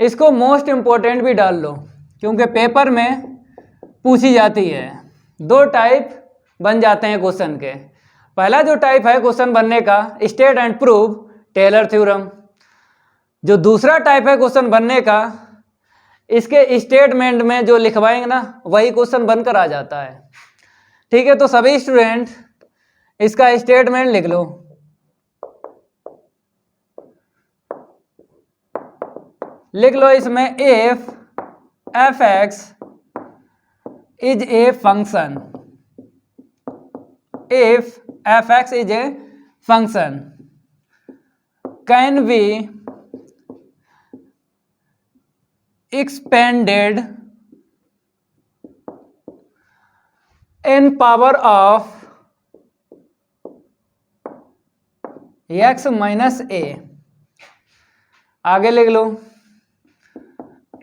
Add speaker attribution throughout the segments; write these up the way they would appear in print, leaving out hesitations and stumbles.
Speaker 1: इसको most important भी डाल लो क्योंकि पेपर में पूछी जाती है। दो टाइप बन जाते हैं क्वेश्चन के। पहला जो टाइप है क्वेश्चन बनने का, state and prove Taylor theorem. जो दूसरा टाइप है क्वेश्चन बनने का, इसके स्टेटमेंट में जो लिखवाएंगे ना वही क्वेश्चन बनकर आ जाता है। ठीक है, तो सभी स्टूडेंट इसका स्टेटमेंट लिख लो। लिख लो इसमें if F x is a function, if F x is a function can be expanded in power of x minus a। आगे लिख लो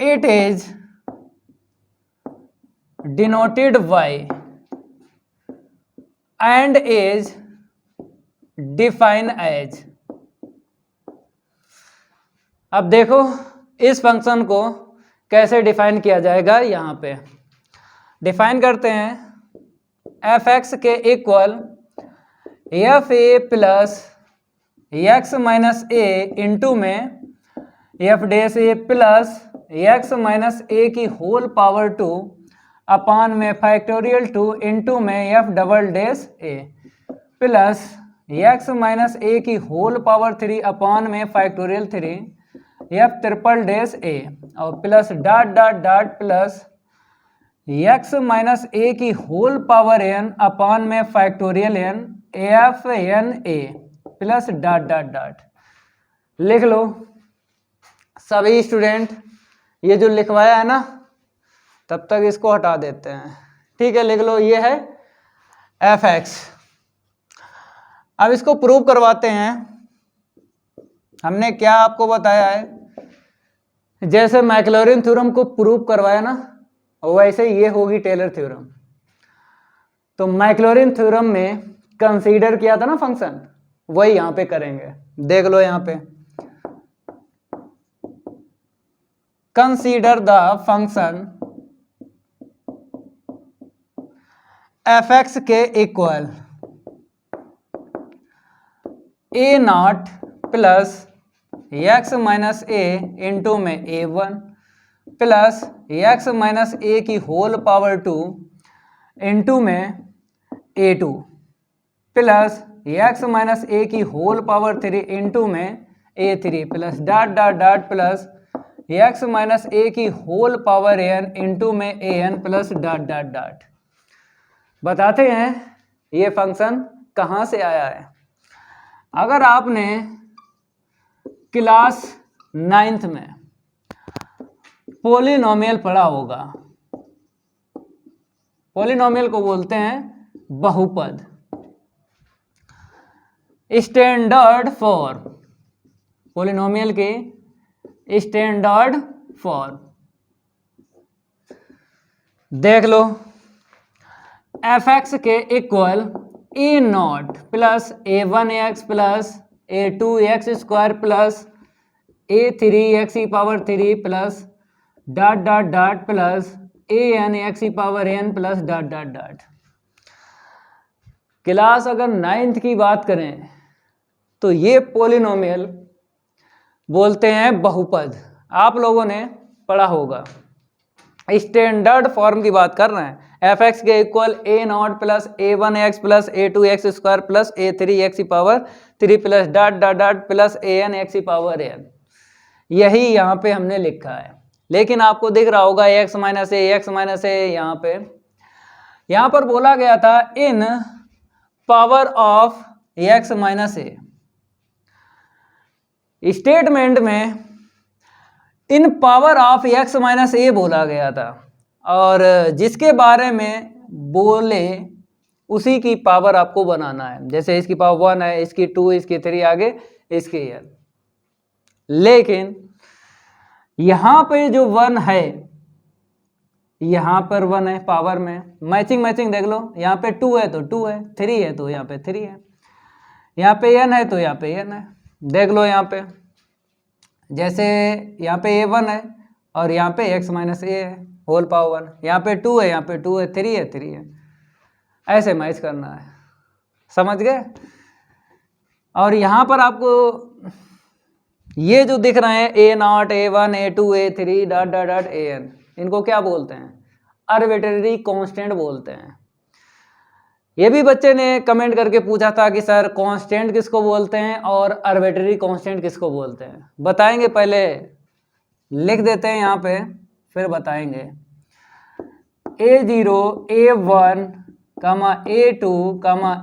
Speaker 1: it is denoted by and is defined as। अब देखो इस function को कैसे डिफाइन किया जाएगा। यहाँ पे डिफाइन करते हैं एफ एक्स के equal F A plus X minus A into में F dash A plus X minus A की होल पावर 2 अपान में फैक्टोरियल 2 इंटू में F double dash A plus X minus A की whole power 3 upon में factorial 3 F triple dash A और plus dot dot dot plus X minus A की whole power N upon में factorial N F n a plus dot dot dot. लिख लो सभी student, ये जो लिखवाया है ना तब तक इसको हटा देते हैं। ठीक है, लिख लो ये है एफ एक्स। अब इसको प्रूव करवाते हैं। हमने क्या आपको बताया है, जैसे मैक्लॉरिन थ्योरम को प्रूव करवाया ना वैसे ये होगी टेलर थ्योरम। तो मैक्लॉरिन थ्योरम में कंसीडर किया था ना फंक्शन, वही यहां पे करेंगे। देख लो यहां पे consider the function F x के equal A not plus X minus A into में A one plus X minus A की होल पावर 2 इंटू में A two plus X minus A की होल पावर 3 इंटू में A three plus dot dot dot plus X minus A की whole power N into में A N plus dot dot dot. बताते हैं ये function कहाँ से आया है। अगर आपने क्लास 9th में पॉलिनोमियल पढ़ा होगा, पॉलिनोमियल को बोलते हैं बहुपद। स्टैंडर्ड फॉर्म, पॉलिनोमियल की स्टैंडर्ड फॉर्म देख लो। एफ एक्स के equal A not plus a one x plus a two x square plus a three x e power 3 plus dot dot dot plus a n x e power n plus dot dot dot. Class अगर 9th की बात करें तो ये polynomial बोलते हैं बहुपद। आप लोगों ने पढ़ा होगा। स्टैंडर्ड फॉर्म की बात कर रहे हैं। एफ एक्स के equal A not plus a one x plus a two x square plus a three x e power 3 plus dot dot dot plus a n x e power n. यही यहाँ पे हमने लिखा है, लेकिन आपको दिख रहा होगा एक्स माइनस ए यहाँ पर बोला गया था in power of X minus A. Statement में in power of X minus A बोला गया था और जिसके बारे में बोले उसी की पावर आपको बनाना है। जैसे इसकी पावर 1 है, इसकी 2, इसकी 3, आगे इसकी n। लेकिन यहाँ पे जो 1 है, यहाँ पर 1 है पावर में, मैचिंग देख लो। यहाँ पे 2 है तो 2 है, 3 है तो यहाँ पे 3 है, यहाँ पे n है तो यहाँ पे n है। देख लो यहाँ पे जैसे यहाँ पे a1 है और यहाँ पे x माइनस ए है होल पावर 1, यहाँ पे 2 है, यहाँ पे 2 है, 3 है, 3 है, ऐसे मैच करना है, समझ गए। और यहाँ पर आपको ये जो दिख रहे हैं a0, a1, a2, a3 dot dot dot an, इनको क्या बोलते हैं? आर्बिट्रेरी कांस्टेंट बोलते हैं। ये भी बच्चे ने कमेंट करके पूछा था कि सर कांस्टेंट किसको बोलते हैं और आर्बिट्रेरी कांस्टेंट किसको बोलते हैं, बताएंगे, पहले लिख देते हैं यहाँ पे फिर बताएंगे। a0, a1, a2,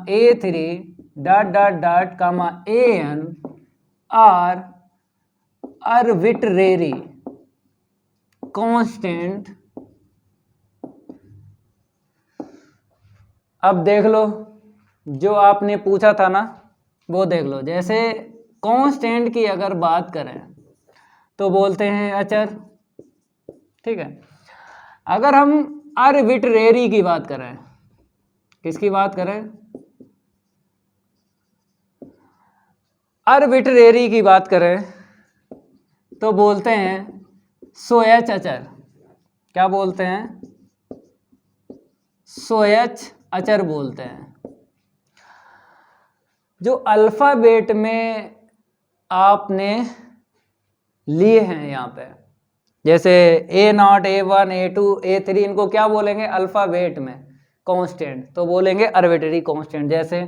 Speaker 1: a3 dot dot dot an are arbitrary constant. अब देख लो जो आपने पूछा था ना वो देख लो। जैसे कांस्टेंट की अगर बात करें तो बोलते हैं अचर, ठीक है। अगर हम आर्बिट्रेरी की बात करें, किसकी बात करें? आर्बिट्रेरी की बात करें तो बोलते हैं सोएच अचर। क्या बोलते हैं? सोएच अचर बोलते हैं। जो अल्फाबेट में आपने लिए हैं यहाँ पे, जैसे a0, a1, a2, a3, इनको क्या बोलेंगे अल्फाबेट में? कांस्टेंट, तो बोलेंगे आर्बिट्रेरी कांस्टेंट। जैसे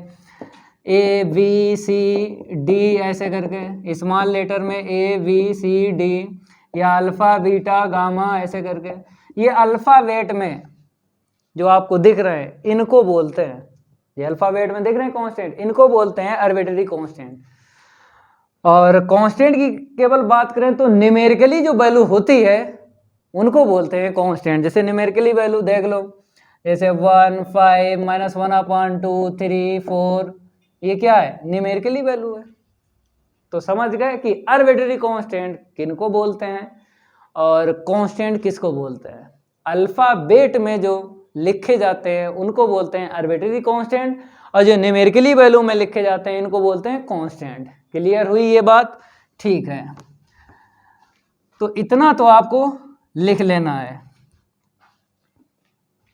Speaker 1: a b c d ऐसे करके, स्मॉल लेटर में a b c d, या अल्फा बीटा गामा ऐसे करके, ये अल्फाबेट में जो आपको दिख रहे हैं इनको बोलते हैं, ये अल्फाबेट में दिख रहे हैं कांस्टेंट, इनको बोलते हैं आर्बिट्रेरी कांस्टेंट। और कांस्टेंट की केवल बात करें तो न्यूमेरिकली जो वैल्यू होती है उनको बोलते हैं कांस्टेंट। जैसे न्यूमेरिकली वैल्यू देख लो, जैसे 1, 5, -1/2, 3, 4, ये क्या है? न्यूमेरिकली वैल्यू है। तो समझ गए कि आर्बिट्रेरी कांस्टेंट किनको बोलते हैं और कांस्टेंट किसको बोलते हैं। अल्फाबेट में जो लिखे जाते हैं उनको बोलते हैं आर्बिट्रेरी कांस्टेंट, और जो न्यूमेरिकली वैल्यू में लिखे जाते हैं इनको बोलते हैं कांस्टेंट। क्लियर हुई ये बात? ठीक है, तो इतना तो आपको लिख लेना है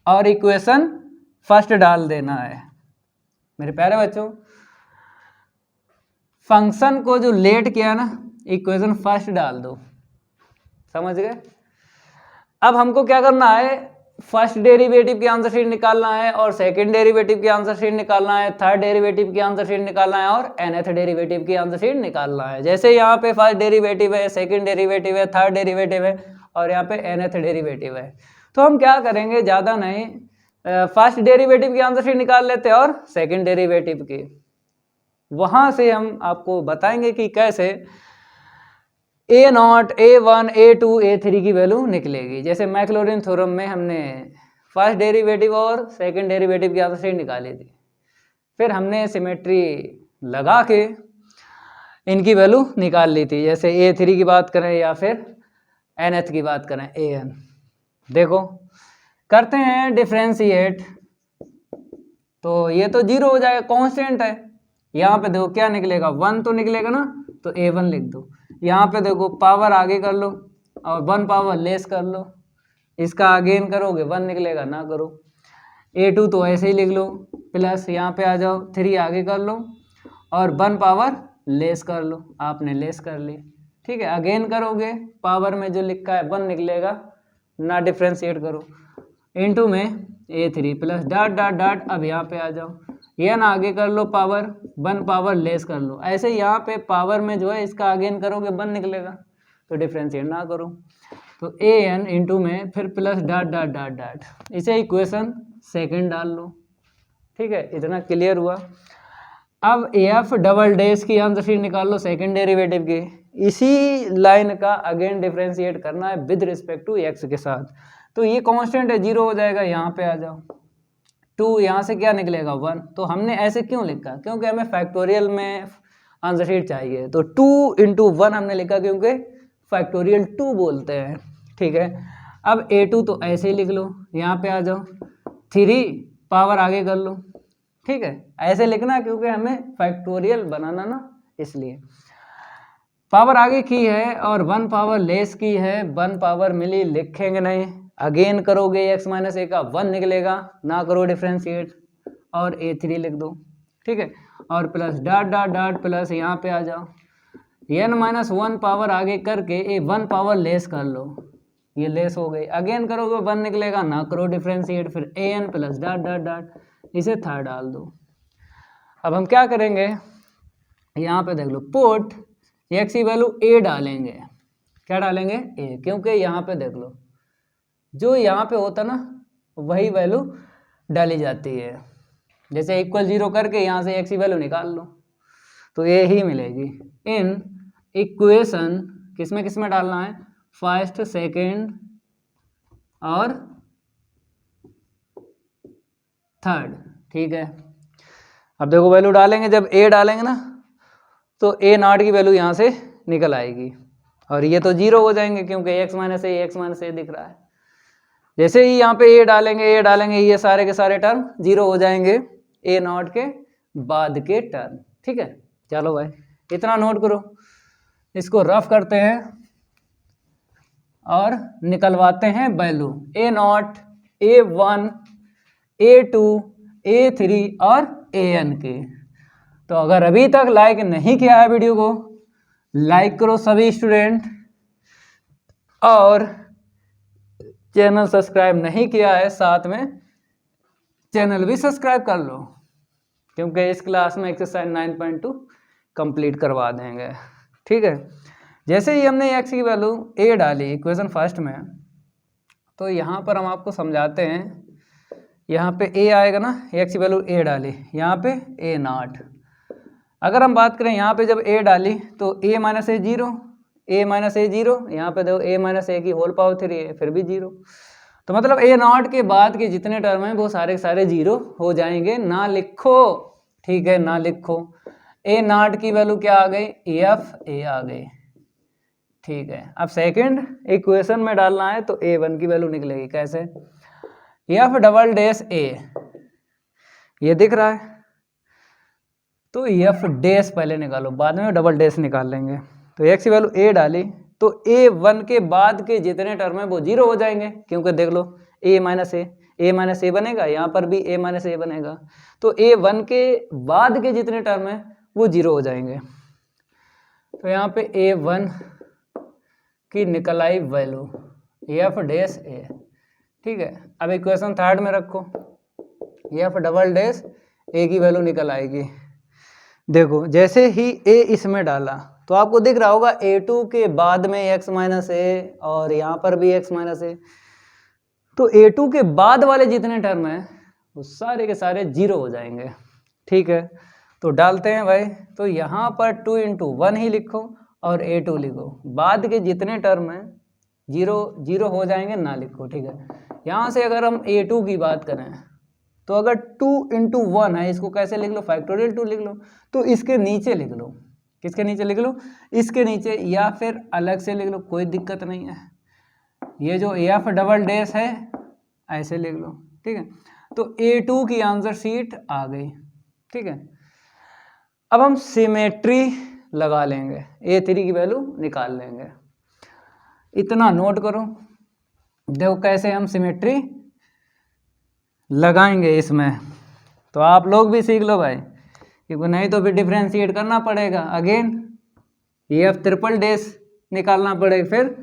Speaker 1: और इक्वेशन फर्स्ट डाल देना है। मेरे प्यारे बच्चों, फंक्शन को जो लेट किया ना, इक्वेशन फर्स्ट डाल दो, समझ गए। अब हमको क्या करना है? फर्स्ट डेरिवेटिव की आंसर शीट निकालना है, और सेकंड डेरिवेटिव की आंसर शीट निकालना है, थर्ड डेरिवेटिव की आंसर शीट निकालना है, और nth डेरिवेटिव की आंसर शीट निकालना है। जैसे यहाँ पे फर्स्ट डेरिवेटिव है, सेकंड डेरिवेटिव है, थर्ड डेरिवेटिव है, और यहाँ पे nth डेरिवेटिव है। तो हम क्या करेंगे, ज़्यादा नहीं, फर्स्ट डेरिवेटिव की आंसर शीट निकाल लेते हैं और सेकेंड डेरिवेटिव की, वहाँ से हम आपको बताएंगे कि कैसे a0, a1, a2, a3 की वैल्यू निकलेगी। जैसे मैक्लॉरिन थ्योरम में हमने फर्स्ट डेरिवेटिव और सेकंड डेरिवेटिव की आंसर शीट निकाली थी, फिर हमने सिमेट्री लगा के इनकी वैल्यू निकाल ली थी। जैसे a3 की बात करें या फिर nth की बात करें an। देखो करते हैं डिफ्रेंशिएट, तो ये तो 0 हो जाएगा, कांस्टेंट है। यहाँ पे देखो क्या निकलेगा, 1 तो निकलेगा ना, तो a1 लिख दो। यहाँ पे देखो पावर आगे कर लो और 1 पावर लेस कर लो, इसका अगेन करोगे 1 निकलेगा, ना करो। a2 तो ऐसे ही लिख लो, प्लस यहाँ पे आ जाओ 3 आगे कर लो और 1 पावर लेस कर लो, आपने लेस कर ली, ठीक है। अगेन करोगे पावर में जो लिखा है 1 निकलेगा, ना डिफ्रेंशिएट करो, इनटू में a3 plus dot dot dot, अब यहाँ पे आ जाओ, ये ना आगे कर लो पावर 1 पावर लेस कर लो, ऐसे यहाँ पे पावर में जो है इसका अगेन करोगे 1 निकलेगा, तो डिफ्रेंशिएट ना करो, तो an इंटू में फिर plus dot dot dot dot, इसे इक्वेशन सेकंड डाल लो, ठीक है। इतना क्लियर हुआ। अब एफ डबल डैश की आंसर शीट निकाल लो सेकंड डेरिवेटिव की, इसी लाइन का अगेन डिफ्रेंशिएट करना है विद रिस्पेक्ट टू एक्स के साथ। तो ये कांस्टेंट है, 0 हो जाएगा, यहाँ पे आ जाओ, 2 यहाँ से क्या निकलेगा 1। तो हमने ऐसे क्यों लिखा, क्योंकि हमें फैक्टोरियल में आंसर शीट चाहिए, तो 2 इंटू 1 हमने लिखा क्योंकि फैक्टोरियल 2 बोलते हैं, ठीक है। अब a2 तो ऐसे ही लिख लो, यहाँ पे आ जाओ, 3 पावर आगे कर लो, ठीक है। ऐसे लिखना क्योंकि हमें फैक्टोरियल बनाना ना, इसलिए। पावर आगे की है और 1 पावर लेस की है, 1 पावर मिली लिखेंगे नहीं, अगेन करोगे x माइनस ए का 1 निकलेगा, ना करो डिफ्रेंशिएट और a3 लिख दो, ठीक है, और plus dot dot dot plus यहाँ पे आ जाओ, n माइनस 1 पावर आगे करके ए 1 पावर लेस कर लो, ये लेस हो गई, अगेन करोगे 1 निकलेगा, ना करो डिफ्रेंशिएट, फिर an plus dot dot dot, इसे था डाल दो। अब हम क्या करेंगे, यहाँ पे देख लो, पुट x की वैल्यू a डालेंगे, क्या डालेंगे a, क्योंकि यहाँ पे देख लो जो यहाँ पे होता ना वही वैल्यू डाली जाती है, जैसे इक्वल 0 करके यहाँ से x की वैल्यू निकाल लो तो ये ही मिलेगी। इन इक्वेशन किसमें डालना है, फर्स्ट सेकंड और थर्ड, ठीक है। अब देखो वैल्यू डालेंगे, जब a डालेंगे ना तो a नॉट की वैल्यू यहाँ से निकल आएगी और ये तो 0 हो जाएंगे क्योंकि x माइनस ए दिख रहा है। जैसे ही यहाँ पे a डालेंगे ये सारे के सारे टर्म 0 हो जाएंगे a नॉट के बाद के टर्म, ठीक है। चलो भाई इतना नोट करो, इसको रफ करते हैं और निकलवाते हैं value a not, a1, a2, a3 और an के। तो अगर अभी तक लाइक नहीं किया है वीडियो को, लाइक करो सभी स्टूडेंट, और चैनल सब्सक्राइब नहीं किया है साथ में चैनल भी सब्सक्राइब कर लो, क्योंकि इस क्लास में एक्सरसाइज 9.2 कंप्लीट करवा देंगे, ठीक है। जैसे ही हमने x की वैल्यू a डाली इक्वेशन फर्स्ट में, तो यहाँ पर हम आपको समझाते हैं, यहाँ पे a आएगा ना, x की वैल्यू a डाली, यहाँ पे a नॉट, अगर हम बात करें यहाँ पे जब a डाली तो a minus A 0, a minus A 0, यहाँ पे देखो a माइनस ए की होल पावर 3 है फिर भी 0, तो मतलब a नॉट के बाद के जितने टर्म हैं वो सारे के सारे 0 हो जाएंगे, ना लिखो, ठीक है, ना लिखो। a नॉट की वैल्यू क्या आ गई, एफ ए आ गई, ठीक है। अब सेकंड इक्वेशन में डालना है तो a1 की वैल्यू निकलेगी, कैसे, एफ डबल डैश a, ये दिख रहा है, तो एफ डैश पहले निकालो, बाद में डबल डैश निकाल लेंगे। तो x की वैल्यू a डाली तो a1 के बाद के जितने टर्म है वो 0 हो जाएंगे, क्योंकि देख लो a माइनस ए बनेगा, यहाँ पर भी a माइनस ए बनेगा, तो a1 के बाद के जितने टर्म है वो 0 हो जाएंगे। तो यहाँ पे a1 की निकल I value F dash a, ठीक है। अब इक्वेशन थर्ड में रखो, एफ डबल डैश a की वैल्यू निकल आएगी। देखो जैसे ही a इसमें डाला तो आपको दिख रहा होगा a2 के बाद में x माइनस ए और यहाँ पर भी x माइनस ए, तो a2 के बाद वाले जितने टर्म हैं वो सारे के सारे 0 हो जाएंगे, ठीक है। तो डालते हैं भाई, तो यहाँ पर 2 into 1 ही लिखो और a2 लिखो, बाद के जितने टर्म हैं 0 हो जाएंगे, ना लिखो, ठीक है। यहाँ से अगर हम a2 की बात करें तो अगर 2 into 1 है, इसको कैसे लिख लो, फैक्टोरियल 2 लिख लो, तो इसके नीचे लिख लो, किसके नीचे लिख लो, इसके नीचे, या फिर अलग से लिख लो, कोई दिक्कत नहीं है। ये जो एफ डबल डैश है ऐसे लिख लो, ठीक है। तो a2 की आंसर शीट आ गई, ठीक है। अब हम सिमेट्री लगा लेंगे, a3 की वैल्यू निकाल लेंगे, इतना नोट करो। देखो कैसे हम सिमेट्री लगाएंगे इसमें, तो आप लोग भी सीख लो भाई, क्योंकि नहीं तो फिर डिफ्रेंशिएट करना पड़ेगा, अगेन एफ ट्रिपल डैश निकालना पड़ेगा, फिर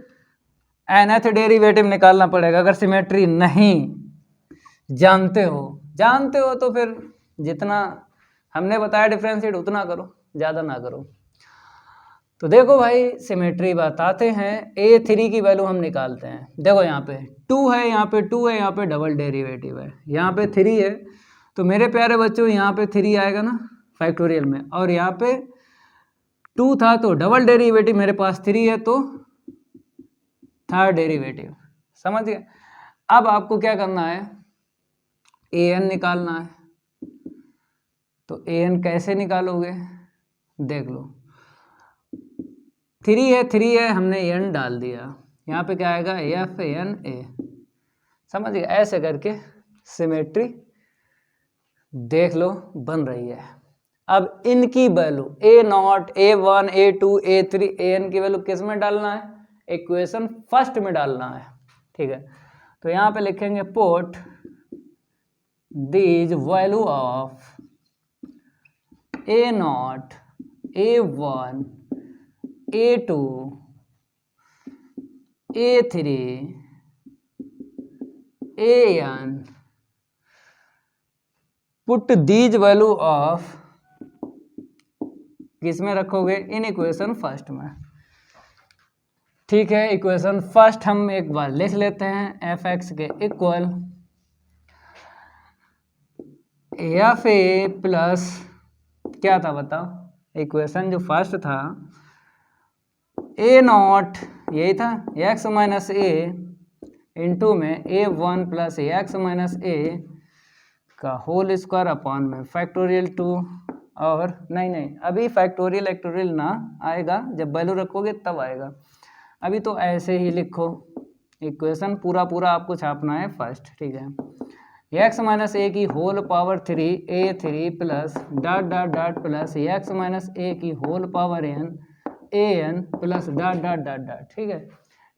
Speaker 1: nth डेरिवेटिव निकालना पड़ेगा। अगर सिमेट्री नहीं जानते हो तो फिर जितना हमने बताया डिफ्रेंशिएट उतना करो, ज़्यादा ना करो। तो देखो भाई सिमेट्री बताते हैं, a3 की वैल्यू हम निकालते हैं। देखो यहाँ पे 2 है, यहाँ पे 2 है, यहाँ पे डबल डेरिवेटिव है, यहाँ पे 3 है, तो मेरे प्यारे बच्चों यहाँ पे 3 आएगा ना फैक्टोरियल में, और यहाँ पे 2 था तो डबल डेरिवेटिव मेरे पास 3 है तो थर्ड डेरिवेटिव, समझ गए। अब आपको क्या करना है, an निकालना है, तो an कैसे निकालोगे, देख लो, 3 है, हमने n डाल दिया, यहाँ पे क्या आएगा एफ एन ए, समझ गए। ऐसे करके सिमेट्री देख लो बन रही है, अब इनकी value A0, A1, A2, A3, AN की वैल्यू किस में डालना है? इक्वेशन फर्स्ट में डालना है, ठीक है। तो यहाँ पे लिखेंगे put these value of A0, A1, A2, A3, AN, put these value of किस में रखोगे? इन इक्वेशन फर्स्ट में, ठीक है। इक्वेशन फर्स्ट हम एक बार लिख लेते हैं, एफ एक्स के इक्वल एफ ए प्लस क्या था बताओ? इक्वेशन जो फर्स्ट था A0 यही था, एक्स माइनस ए इंटू में A1 प्लस एक्स माइनस ए का होल स्क्वायर अपॉन में फैक्टोरियल 2, और नहीं अभी फैक्टोरियल एक्टोरियल ना आएगा, जब वैल्यू रखोगे तब आएगा। अभी तो ऐसे ही लिखो, इक्वेशन पूरा पूरा आपको छापना है फर्स्ट, ठीक है। एक्स माइनस ए की whole power 3 A3 plus dot dot dot plus X minus A की whole power AN plus dot dot dot dot, ठीक है।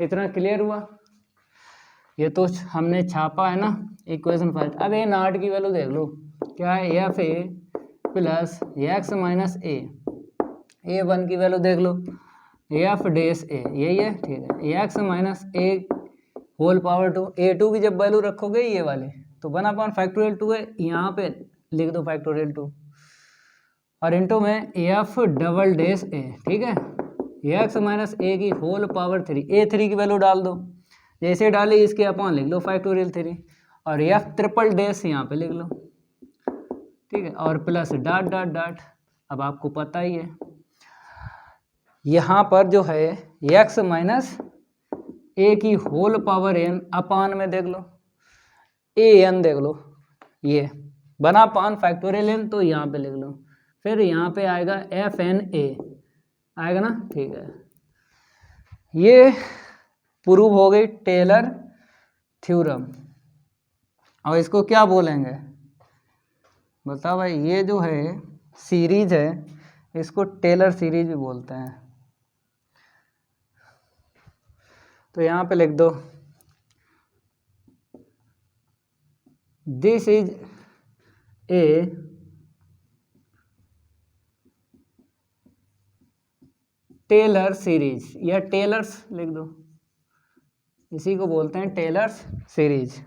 Speaker 1: इतना क्लियर हुआ? ये तो हमने छापा है ना इक्वेशन फर्स्ट। अब A0 की वैल्यू देख लो, क्या है? F A plus X minus A. A1 की वैल्यू देख लो, एफ डेस ए, यही है, ठीक है। एक्स माइनस ए होल पावर 2, A2 की जब वैल्यू रखोगे ये वाले तो 1 फैक्टोरियल 2 है, यहाँ पे लिख दो फैक्टोरियल 2, और इंटू में एफ डबल डेस ए, ठीक है। एक्स माइनस ए की होल पावर 3, A3 की वैल्यू डाल दो, जैसे डाली इसके अपॉन लिख लो फैक्टोरियल 3, और एफ ट्रिपल डेस यहाँ पे लिख लो, ठीक है, और प्लस डॉट डॉट डॉट। अब आपको पता ही है यहाँ पर जो है एक्स माइनस ए की होल पावर n अपान में देख लो AN, देख लो ये बना पान फैक्टोरियल n, तो यहाँ पे लिख लो, फिर यहाँ पे आएगा FNA आएगा ना, ठीक है। ये प्रूव हो गई टेलर थ्योरम। और इसको क्या बोलेंगे बताओ भाई? ये जो है सीरीज है, इसको टेलर सीरीज भी बोलते हैं। तो यहाँ पे लिख दो, this is a Taylor series, या टेलर्स लिख दो, इसी को बोलते हैं टेलर्स सीरीज।